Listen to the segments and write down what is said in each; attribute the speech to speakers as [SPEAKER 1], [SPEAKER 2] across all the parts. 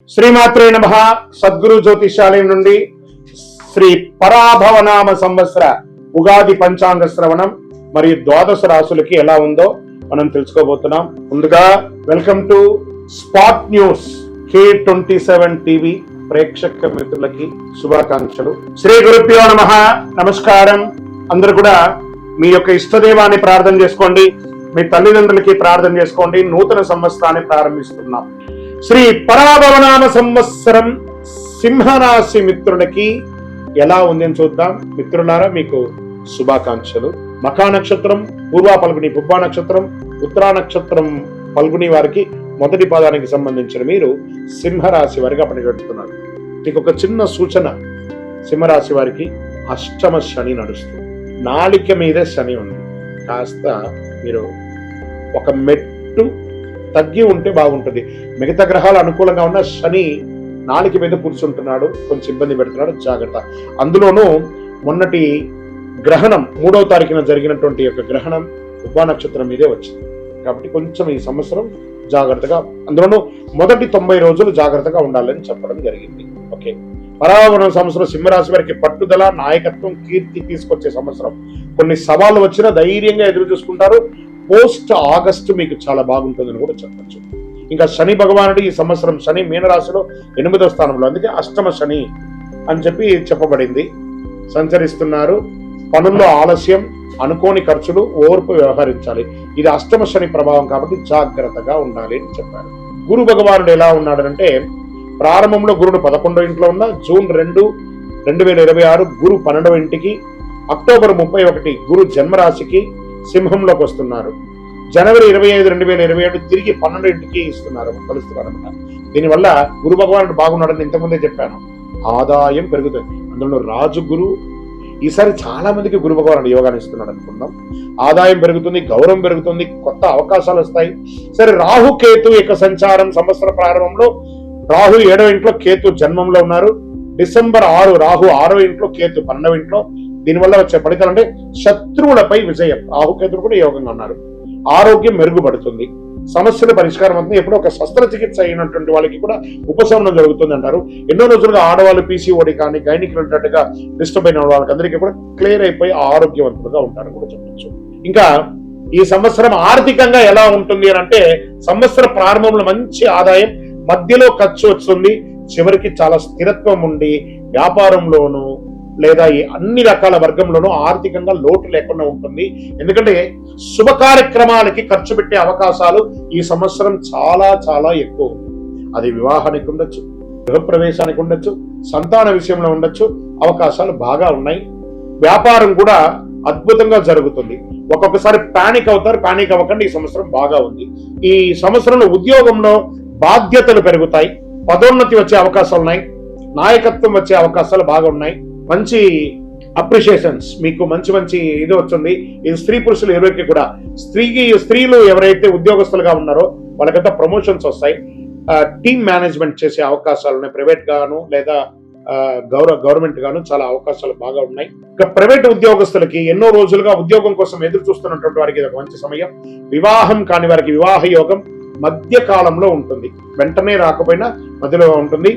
[SPEAKER 1] శ్రీమాత్రే నమః. సద్గురు జ్యోతిషాలయం నుండి శ్రీ పరాభవనామ సంవత్సర ఉగాది పంచాంగ శ్రవణం మరియు ద్వాదశ రాశులకి ఎలా ఉందో మనం తెలుసుకోబోతున్నాం. ముందుగా welcome to spot news K27 TV ప్రేక్షక మిత్రులకి శుభాకాంక్షలు. శ్రీ గురుభ్యో నమః. నమస్కారం. అందరూ కూడా మీ యొక్క ఇష్టదైవాన్ని ప్రార్థన చేసుకోండి, మీ తల్లిదండ్రులకి ప్రార్థన చేసుకోండి. నూతన సంవత్సరాన్ని ప్రారంభిస్తున్నాం. శ్రీ పరాభవనామ సంవత్సరం సింహరాశి మిత్రులకి ఎలా ఉంది అని చూద్దాం. మిత్రులారా, మీకు శుభాకాంక్షలు. మఖా నక్షత్రం, పూర్వ పల్గుని పుబ్బా నక్షత్రం, ఉత్తరా నక్షత్రం పల్గుని వారికి మొదటి పాదానికి సంబంధించిన మీరు సింహరాశి వారికి పనిగడుతున్నారు. మీకు ఒక చిన్న సూచన, సింహరాశి వారికి అష్టమ శని నడుస్తుంది. నాలిక మీద శని ఉంది. కాస్త మీరు ఒక మెట్టు తగ్గి ఉంటే బాగుంటుంది. మిగతా గ్రహాలు అనుకూలంగా ఉన్న శని నాలిక మీద కూర్చుంటున్నాడు, కొంచెం ఇబ్బంది పెడుతున్నాడు, జాగ్రత్త. అందులోనూ మొన్నటి గ్రహణం 3వ తారీఖున జరిగినటువంటి యొక్క గ్రహణం ఉబ్బా నక్షత్రం మీదే వచ్చింది. కాబట్టి కొంచెం ఈ సంవత్సరం జాగ్రత్తగా, అందులోనూ మొదటి 90 రోజులు జాగ్రత్తగా ఉండాలని చెప్పడం జరిగింది. ఓకే, పరాభవన సంవత్సరం సింహరాశి వారికి పట్టుదల, నాయకత్వం, కీర్తి తీసుకొచ్చే సంవత్సరం. కొన్ని సవాళ్ళు వచ్చినా ధైర్యంగా ఎదురు చూసుకుంటారు. పోస్ట్ ఆగస్టు మీకు చాలా బాగుంటుందని కూడా చెప్పచ్చు. ఇంకా శని భగవానుడు ఈ సంవత్సరం శని మీనరాశిలో 8వ స్థానంలో, అందుకే అష్టమ శని అని చెప్పి చెప్పబడింది, సంచరిస్తున్నారు. పనుల్లో ఆలస్యం, అనుకోని ఖర్చులు, ఓర్పు వ్యవహరించాలి. ఇది అష్టమ శని ప్రభావం కాబట్టి జాగ్రత్తగా ఉండాలి అని చెప్పారు. గురు భగవానుడు ఎలా ఉన్నాడంటే, ప్రారంభంలో గురుడు 11వ ఇంట్లో ఉన్న జూన్ 2, 2026 గురు 12వ ఇంటికి, అక్టోబర్ 31 గురు జన్మరాశికి సింహంలోకి వస్తున్నారు. జనవరి 25, 2027 తిరిగి 12వ ఇంటికి కలుస్తున్నారు అనమాట. దీనివల్ల గురు భగవానుడు బాగున్నాడని ఇంతకుముందే చెప్పాను. ఆదాయం పెరుగుతుంది. అందులో రాజు గురు ఈసారి చాలా మందికి గురు భగవానుడు యోగాన్ని ఇస్తున్నాడు అనుకుందాం. ఆదాయం పెరుగుతుంది, గౌరవం పెరుగుతుంది, కొత్త అవకాశాలు వస్తాయి. సరే, రాహు కేతు యొక్క సంచారం సంవత్సర ప్రారంభంలో రాహు 7వ ఇంట్లో, కేతు జన్మంలో ఉన్నారు. డిసెంబర్ 6 రాహు 6వ ఇంట్లో, కేతు 12వ ఇంట్లో. దీనివల్ల వచ్చే ఫలితాలు అంటే శత్రువులపై విజయం. రాహుకేతులు కూడా యోగంగా ఉన్నారు. ఆరోగ్యం మెరుగుపడుతుంది, సమస్యలు పరిష్కారం అవుతుంది. ఎప్పుడో ఒక శస్త్రచికిత్స అయినటువంటి వాళ్ళకి కూడా ఉపశమనం జరుగుతుంది అంటారు. ఎన్నో రోజులుగా ఆడవాళ్ళు PCOD కానీ గైనిక్ రిలేటెడ్గా డిస్టర్బ్ అయిన వాళ్ళకి అందరికీ కూడా క్లియర్ అయిపోయి ఆరోగ్యవంతులుగా ఉంటారని కూడా చెప్పచ్చు. ఇంకా ఈ సంవత్సరం ఆర్థికంగా ఎలా ఉంటుంది అని అంటే, సంవత్సర ప్రారంభంలో మంచి ఆదాయం, మధ్యలో ఖర్చు వస్తుంది, చివరికి చాలా స్థిరత్వం ఉండి వ్యాపారంలోనూ లేదా ఈ అన్ని రకాల వర్గంలోనూ ఆర్థికంగా లోటు లేకుండా ఉంటుంది. ఎందుకంటే శుభ కార్యక్రమాలకి ఖర్చు పెట్టే అవకాశాలు ఈ సంవత్సరం చాలా చాలా ఎక్కువ. అది వివాహానికి ఉండొచ్చు, గృహప్రవేశానికి ఉండొచ్చు, సంతాన విషయంలో ఉండొచ్చు. అవకాశాలు బాగా ఉన్నాయి. వ్యాపారం కూడా అద్భుతంగా జరుగుతుంది. ఒక్కొక్కసారి పానిక్ అవుతారు, పానిక్ అవ్వకండి. ఈ సంవత్సరం బాగా ఉంది. ఈ సంవత్సరంలో ఉద్యోగంలో బాధ్యతలు పెరుగుతాయి, పదోన్నతి వచ్చే అవకాశాలు ఉన్నాయి, నాయకత్వం వచ్చే అవకాశాలు బాగా ఉన్నాయి. మంచి అప్రిషియేషన్స్, మీకు మంచి మంచి ఇది వచ్చింది. ఇది స్త్రీ పురుషులు ఎవరికి కూడా, స్త్రీలు ఎవరైతే ఉద్యోగస్తులుగా ఉన్నారో వాళ్ళకంతా ప్రమోషన్స్ వస్తాయి. టీమ్ మేనేజ్మెంట్ చేసే అవకాశాలు ఉన్నాయి. ప్రైవేట్ గాను లేదా గవర్నమెంట్ గాను చాలా అవకాశాలు బాగా ఉన్నాయి. ఇక ప్రైవేట్ ఉద్యోగస్తులకి ఎన్నో రోజులుగా ఉద్యోగం కోసం ఎదురు చూస్తున్నటువంటి వారికి ఇది ఒక మంచి సమయం. వివాహం కాని వారికి వివాహ యోగం మధ్య కాలంలో ఉంటుంది, వెంటనే రాకపోయినా మధ్యలో ఉంటుంది.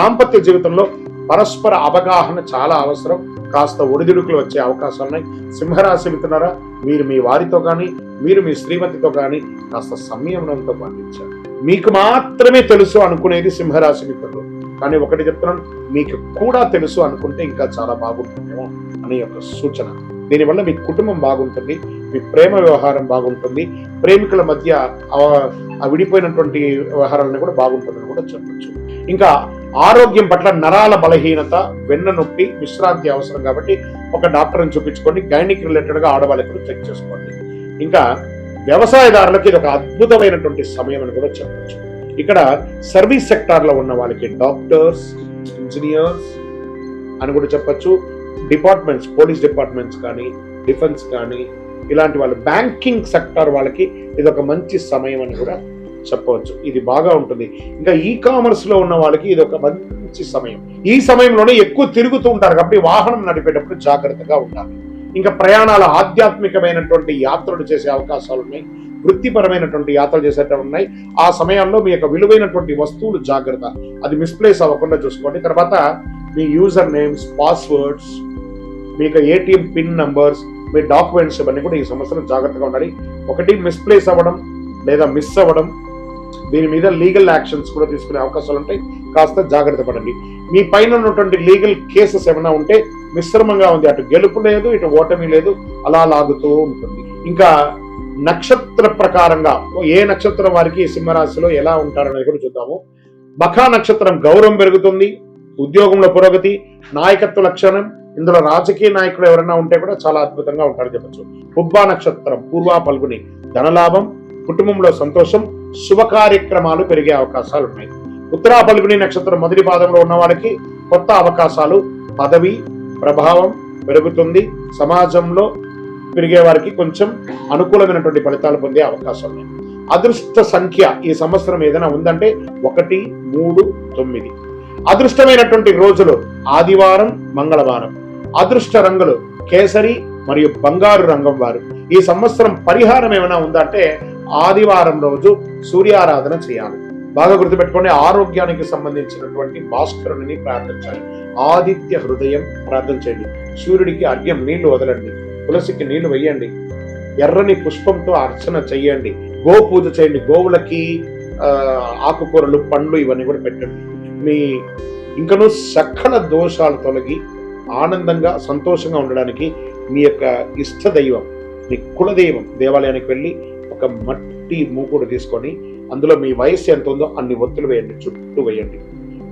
[SPEAKER 1] దాంపత్య జీవితంలో పరస్పర అవగాహన చాలా అవసరం. కాస్త ఒడిదుడుకులు వచ్చే అవకాశాలు ఉన్నాయి. సింహరాశి మిత్రులారా, మీరు మీ వారితో కానీ, మీరు మీ శ్రీమతితో కానీ కాస్త సంయమనంతో పాటించాలి. మీకు మాత్రమే తెలుసు అనుకునేది సింహరాశి మిత్రులు, కానీ ఒకటి చెప్తున్నాను, మీకు కూడా తెలుసు అనుకుంటే ఇంకా చాలా బాగుంటుందేమో అనే ఒక సూచన. దీనివల్ల మీ కుటుంబం బాగుంటుంది, మీ ప్రేమ వ్యవహారం బాగుంటుంది, ప్రేమికుల మధ్య విడిపోయినటువంటి వ్యవహారాలను కూడా బాగుంటుందని కూడా చెప్పచ్చు. ఇంకా ఆరోగ్యం పట్ల నరాల బలహీనత, వెన్న నొప్పి, విశ్రాంతి అవసరం కాబట్టి ఒక డాక్టర్ని చూపించుకోండి. గైనిక్ రిలేటెడ్గా ఆడవాళ్ళకి చెక్ చేసుకోండి. ఇంకా వ్యవసాయదారులకి ఇది ఒక అద్భుతమైనటువంటి సమయం అని కూడా చెప్పచ్చు. ఇక్కడ సర్వీస్ సెక్టార్లో ఉన్న వాళ్ళకి డాక్టర్స్, ఇంజనీర్స్ అని కూడా చెప్పచ్చు. డిపార్ట్మెంట్స్, పోలీస్ డిపార్ట్మెంట్స్ కానీ, డిఫెన్స్ కానీ, ఇలాంటి వాళ్ళు, బ్యాంకింగ్ సెక్టార్ వాళ్ళకి ఇది ఒక మంచి సమయం అని కూడా చెప్పవచ్చు. ఇది బాగా ఉంటుంది. ఇంకా కామర్స్ లో ఉన్న వాళ్ళకి ఇది ఒక మంచి సమయం. ఈ సమయంలోనే ఎక్కువ తిరుగుతూ ఉంటారు కాబట్టి వాహనం నడిపేటప్పుడు జాగ్రత్తగా ఉండాలి. ఇంకా ప్రయాణాల ఆధ్యాత్మికమైనటువంటి యాత్రలు చేసే అవకాశాలు ఉన్నాయి. వృత్తిపరమైనటువంటి యాత్రలు చేసేటవి ఉన్నాయి. ఆ సమయాల్లో మీ యొక్క విలువైనటువంటి వస్తువులు జాగ్రత్త, అది మిస్ప్లేస్ అవ్వకుండా చూసుకోండి. తర్వాత మీ యూజర్ నేమ్స్, పాస్వర్డ్స్, మీ యొక్క ఏటీఎం పిన్ నంబర్స్, మీ డాక్యుమెంట్స్ ఇవన్నీ కూడా ఈ సంవత్సరం జాగ్రత్తగా ఉండాలి. ఒకటి మిస్ప్లేస్ అవ్వడం లేదా మిస్ అవ్వడం, దీని మీద లీగల్ యాక్షన్స్ కూడా తీసుకునే అవకాశాలు ఉంటాయి. కాస్త జాగ్రత్త పడండి. మీ పైన ఉన్నటువంటి లీగల్ కేసెస్ ఏమైనా ఉంటే మిశ్రమంగా ఉంది, అటు గెలుపు లేదు ఇటు ఓటమి లేదు, అలా లాగుతూ ఉంటుంది. ఇంకా నక్షత్ర ప్రకారంగా ఏ నక్షత్రం వారికి సింహరాశిలో ఎలా ఉంటారనేది కూడా చూద్దాము. మఖా నక్షత్రం గౌరవం పెరుగుతుంది, ఉద్యోగంలో పురోగతి, నాయకత్వ లక్షణం, ఇందులో రాజకీయ నాయకులు ఎవరైనా ఉంటే కూడా చాలా అద్భుతంగా ఉంటారని చెప్పచ్చు. పుబ్బా నక్షత్రం పూర్వ పల్గుని, ధనలాభం, కుటుంబంలో సంతోషం, శుభ కార్యక్రమాలు పెరిగే అవకాశాలు ఉన్నాయి. ఉత్తరా పల్గుని నక్షత్రం మొదటి పాదంలో ఉన్న వాళ్ళకి కొత్త అవకాశాలు, పదవి ప్రభావం పెరుగుతుంది, సమాజంలో పెరిగే వారికి కొంచెం అనుకూలమైనటువంటి ఫలితాలు పొందే అవకాశాలు ఉన్నాయి. అదృష్ట సంఖ్య ఈ సంవత్సరం ఏదైనా ఉందంటే 1, 3, 9. అదృష్టమైనటువంటి రోజులు ఆదివారం, మంగళవారం. అదృష్ట రంగులు కేసరి మరియు బంగారు రంగం వారు. ఈ సంవత్సరం పరిహారం ఏమైనా ఉందంటే ఆదివారం రోజు సూర్యారాధన చేయాలి. బాగా గుర్తుపెట్టుకోండి, ఆరోగ్యానికి సంబంధించినటువంటి భాస్కరుని ప్రార్థించాలి. ఆదిత్య హృదయం ప్రార్థన చేయండి. సూర్యుడికి అర్ఘ్యం నీళ్లు వదలండి, తులసికి నీళ్లు వేయండి, ఎర్రని పుష్పంతో అర్చన చెయ్యండి, గో పూజ చేయండి, గోవులకి ఆకుకూరలు పండ్లు ఇవన్నీ కూడా పెట్టండి. మీ ఇంకనూ సకల దోషాలు తొలగి ఆనందంగా సంతోషంగా ఉండడానికి మీ యొక్క ఇష్ట దైవం, మీ కులదైవం దేవాలయానికి వెళ్ళి ఒక మట్టి మూకుడు తీసుకొని అందులో మీ వయస్సు ఎంత ఉందో అన్ని ఒత్తులు వేయండి, చుట్టూ వేయండి.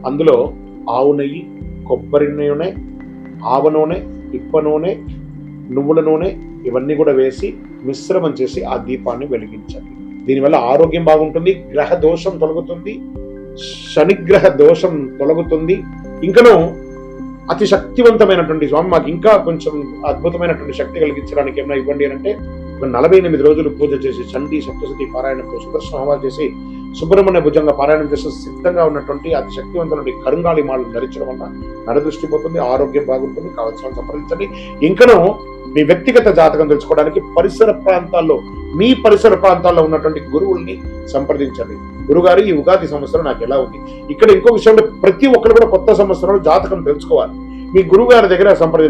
[SPEAKER 1] అందులో ఆవు నెయ్యి, కొబ్బరి నూనె, ఆవ నూనె, ఇప్ప నూనె, నువ్వుల నూనె ఇవన్నీ కూడా వేసి మిశ్రమం చేసి ఆ దీపాన్ని వెలిగించండి. దీనివల్ల ఆరోగ్యం బాగుంటుంది, గ్రహ దోషం తొలగుతుంది, శనిగ్రహ దోషం తొలగుతుంది. ఇంకనూ అతి శక్తివంతమైనటువంటి స్వామి మాకు ఇంకా కొంచెం అద్భుతమైనటువంటి శక్తి కలిగించడానికి ఏమైనా ఇవ్వండి అంటే 48 రోజులు పూజ చేసి చండీ సప్తశతి పారాయణంతో సుదర్శన హోమాలు చేసి సుబ్రహ్మణ్య భుజంగా పారాయణం చేసి సిద్ధంగా ఉన్నటువంటి అతి శక్తివంతమైన కరుంగాళి మాలను ధరించడం వల్ల నరదృష్టి పోతుంది, ఆరోగ్యం బాగుంటుంది. కావాల్సిన సంప్రదించండి. ఇంకనూ మీ వ్యక్తిగత జాతకం తెలుసుకోవడానికి మీ పరిసర ప్రాంతాల్లో ఉన్నటువంటి గురువుల్ని సంప్రదించండి. గురుగారు ఈ ఉగాది సంవత్సరం నాకు ఎలా ఉంది. ఇక్కడ ఇంకో విషయంలో ప్రతి ఒక్కరు కూడా కొత్త సంవత్సరంలో జాతకం తెలుసుకోవాలి. మీ గురువు గారి దగ్గర సంప్రదించండి.